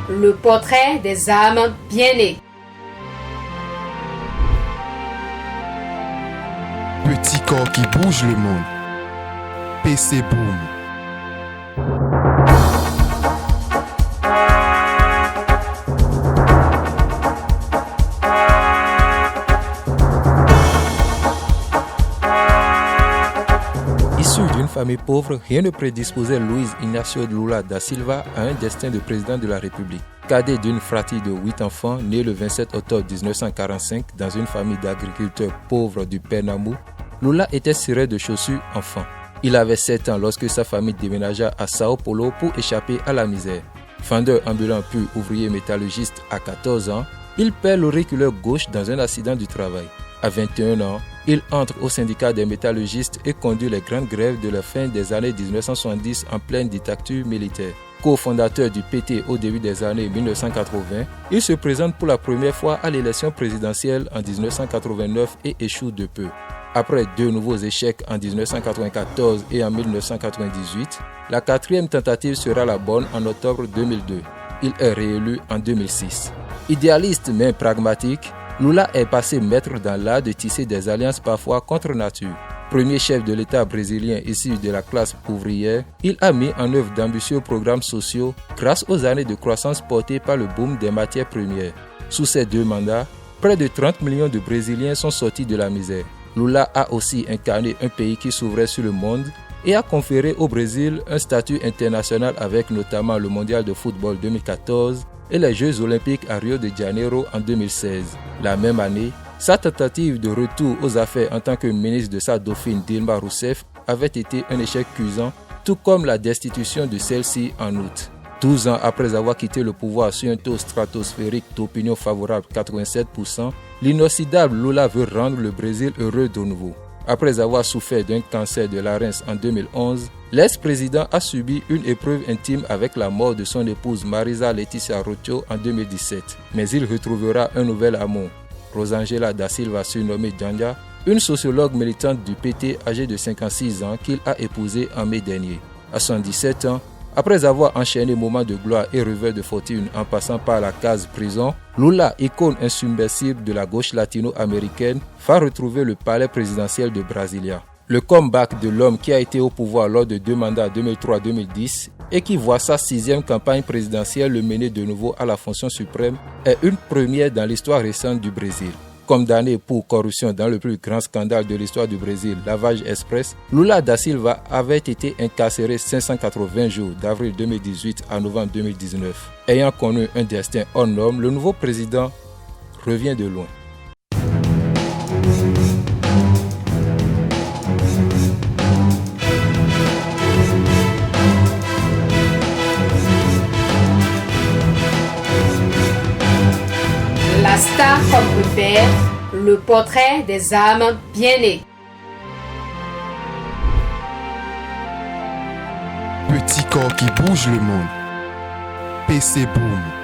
Le portrait des âmes bien-nées. Petit corps qui bouge le monde. PC Boom. Issu d'une famille pauvre, rien ne prédisposait Luiz Inácio Lula da Silva à un destin de président de la République. Cadet d'une fratrie de 8 enfants, né le 27 octobre 1945 dans une famille d'agriculteurs pauvres du Pernambuco, Lula était ciré de chaussures enfant. Il avait 7 ans lorsque sa famille déménagea à Sao Paulo pour échapper à la misère. Fendeur ambulant puis ouvrier métallurgiste à 14 ans, il perd l'auriculaire gauche dans un accident du travail. À 21 ans, il entre au syndicat des métallurgistes et conduit les grandes grèves de la fin des années 1970 en pleine dictature militaire. Co-fondateur du PT au début des années 1980, il se présente pour la première fois à l'élection présidentielle en 1989 et échoue de peu. Après 2 nouveaux échecs en 1994 et en 1998, la 4e tentative sera la bonne en octobre 2002. Il est réélu en 2006. Idéaliste mais pragmatique, Lula est passé maître dans l'art de tisser des alliances parfois contre nature. Premier chef de l'État brésilien issu de la classe ouvrière, il a mis en œuvre d'ambitieux programmes sociaux grâce aux années de croissance portées par le boom des matières premières. Sous ces 2 mandats, près de 30 millions de Brésiliens sont sortis de la misère. Lula a aussi incarné un pays qui s'ouvrait sur le monde et a conféré au Brésil un statut international avec notamment le Mondial de football 2014 et les Jeux olympiques à Rio de Janeiro en 2016. La même année, sa tentative de retour aux affaires en tant que ministre de sa dauphine Dilma Rousseff avait été un échec cuisant, tout comme la destitution de celle-ci en août. 12 ans après avoir quitté le pouvoir sur un taux stratosphérique d'opinion favorable 87%, l'inoxydable Lula veut rendre le Brésil heureux de nouveau. Après avoir souffert d'un cancer de larynx en 2011, l'ex-président a subi une épreuve intime avec la mort de son épouse Marisa Letícia Rocho en 2017. Mais il retrouvera un nouvel amour, Rosângela da Silva surnommée Janja, une sociologue militante du PT âgée de 56 ans qu'il a épousée en mai dernier. À 77 ans, après avoir enchaîné moments de gloire et revers de fortune en passant par la case prison, Lula, icône insubmersible de la gauche latino-américaine, va retrouver le palais présidentiel de Brasilia. Le comeback de l'homme qui a été au pouvoir lors de 2 mandats 2003-2010 et qui voit sa 6e campagne présidentielle le mener de nouveau à la fonction suprême est une première dans l'histoire récente du Brésil. Condamné pour corruption dans le plus grand scandale de l'histoire du Brésil, Lavage Express, Lula da Silva avait été incarcéré 580 jours d'avril 2018 à novembre 2019. Ayant connu un destin hors norme, le nouveau président revient de loin. La star comme repère, le portrait des âmes bien-nées. Petit corps qui bouge le monde. PC Boom.